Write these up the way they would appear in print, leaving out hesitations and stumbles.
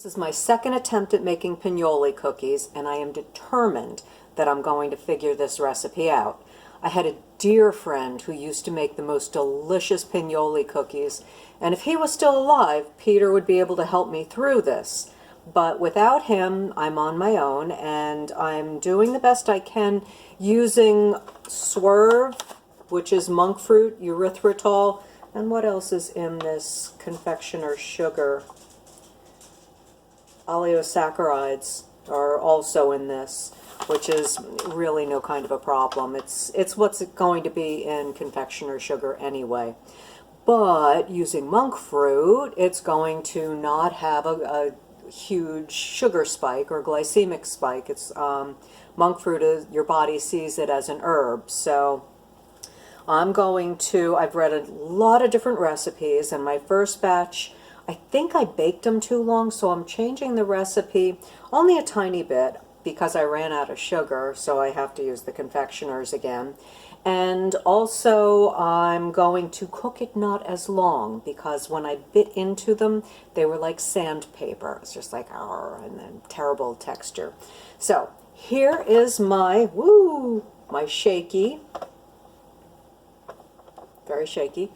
This is my second attempt at making Pignoli cookies, and I am determined that I'm going to figure this recipe out. I had a dear friend who used to make the most delicious Pignoli cookies, and if he was still alive, Peter would be able to help me through this. But without him, I'm on my own, and I'm doing the best I can using Swerve, which is monk fruit, erythritol, and what else is in this confectioner sugar? Oleosaccharides are also in this, which is really no kind of a problem. It's what's going to be in confectioner sugar anyway. But using monk fruit, it's going to not have a huge sugar spike or glycemic spike. It's monk fruit is, your body sees it as an herb. So I've read a lot of different recipes, and my first batch, I think I baked them too long, so I'm changing the recipe only a tiny bit because I ran out of sugar, so I have to use the confectioners again. And also I'm going to cook it not as long because when I bit into them, they were like sandpaper. It's just like, and then terrible texture. So here is my, my shaky, very shaky,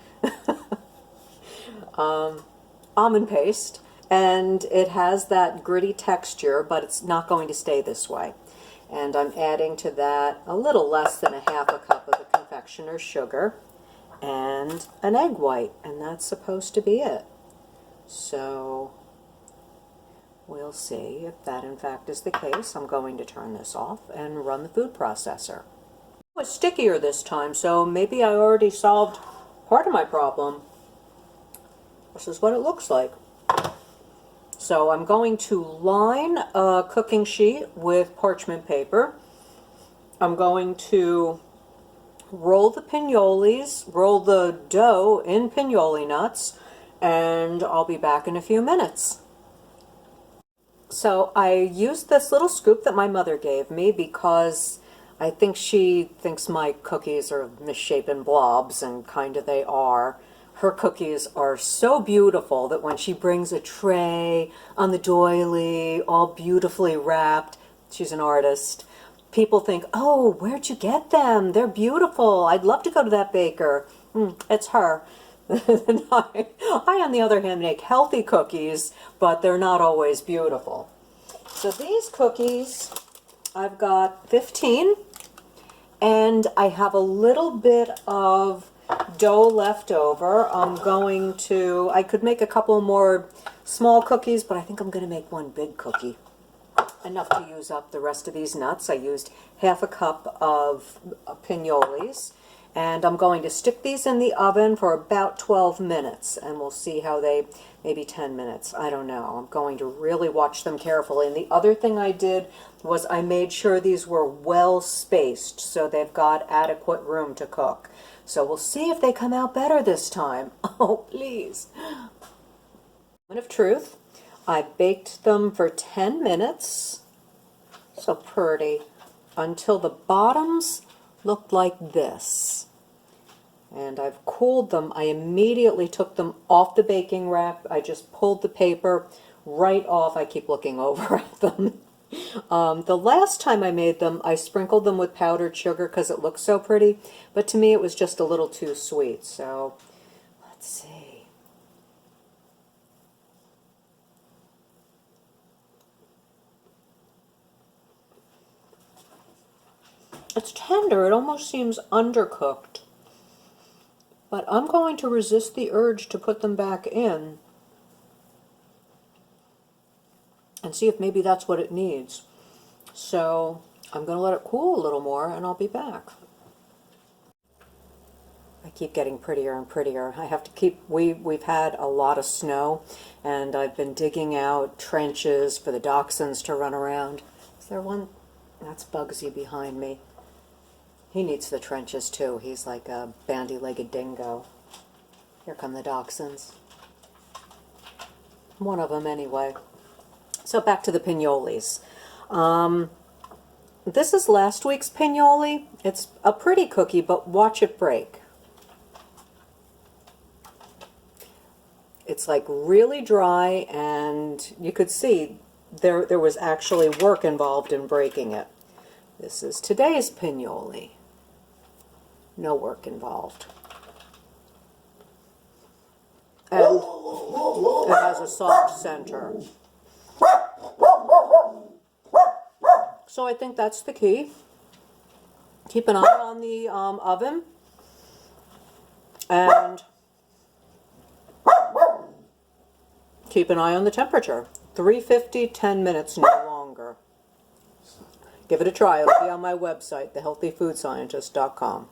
almond paste, and it has that gritty texture, but it's not going to stay this way. And I'm adding to that a little less than a half a cup of the confectioner's sugar and an egg white, and that's supposed to be it. So we'll see if that in fact is the case. I'm going to turn this off and run the food processor. It was stickier this time, so maybe I already solved part of my problem. This is what it looks like. So I'm going to line a cooking sheet with parchment paper. I'm going to roll the pignolis, roll the dough in pignoli nuts, and I'll be back in a few minutes. So I used this little scoop that my mother gave me because I think she thinks my cookies are misshapen blobs, and kind of they are. Her cookies are so beautiful that when she brings a tray on the doily, all beautifully wrapped, she's an artist, people think, oh, where'd you get them? They're beautiful. I'd love to go to that baker. It's her. I, on the other hand, make healthy cookies, but they're not always beautiful. So these cookies, I've got 15, and I have a little bit of dough left over. I could make a couple more small cookies, but I think I'm going to make one big cookie. Enough to use up the rest of these nuts. I used half a cup of pignolis, and I'm going to stick these in the oven for about 12 minutes, and we'll see how maybe 10 minutes, I don't know. I'm going to really watch them carefully. And the other thing I did was I made sure these were well spaced so they've got adequate room to cook. So we'll see if they come out better this time. Oh, please. Moment of truth. I baked them for 10 minutes. So pretty. Until the bottoms looked like this. And I've cooled them. I immediately took them off the baking rack. I just pulled the paper right off. I keep looking over at them. The last time I made them, I sprinkled them with powdered sugar because it looks so pretty, but to me it was just a little too sweet. So let's see. It's tender. It almost seems undercooked, but I'm going to resist the urge to put them back in and see if maybe that's what it needs. So I'm going to let it cool a little more, and I'll be back. I keep getting prettier and prettier. I have to keep, we've had a lot of snow, and I've been digging out trenches for the dachshunds to run around. Is there one? That's Bugsy behind me. He needs the trenches too. He's like a bandy-legged dingo. Here come the dachshunds. One of them anyway. So back to the pignolis. This is last week's pignoli. It's a pretty cookie, but watch it break. It's like really dry, and you could see there was actually work involved in breaking it. This is today's Pignoli. No work involved. And it has a soft center. So I think that's the key. Keep an eye on the oven, and keep an eye on the temperature. 350, 10 minutes, no longer. Give it a try. It'll be on my website, thehealthyfoodscientist.com.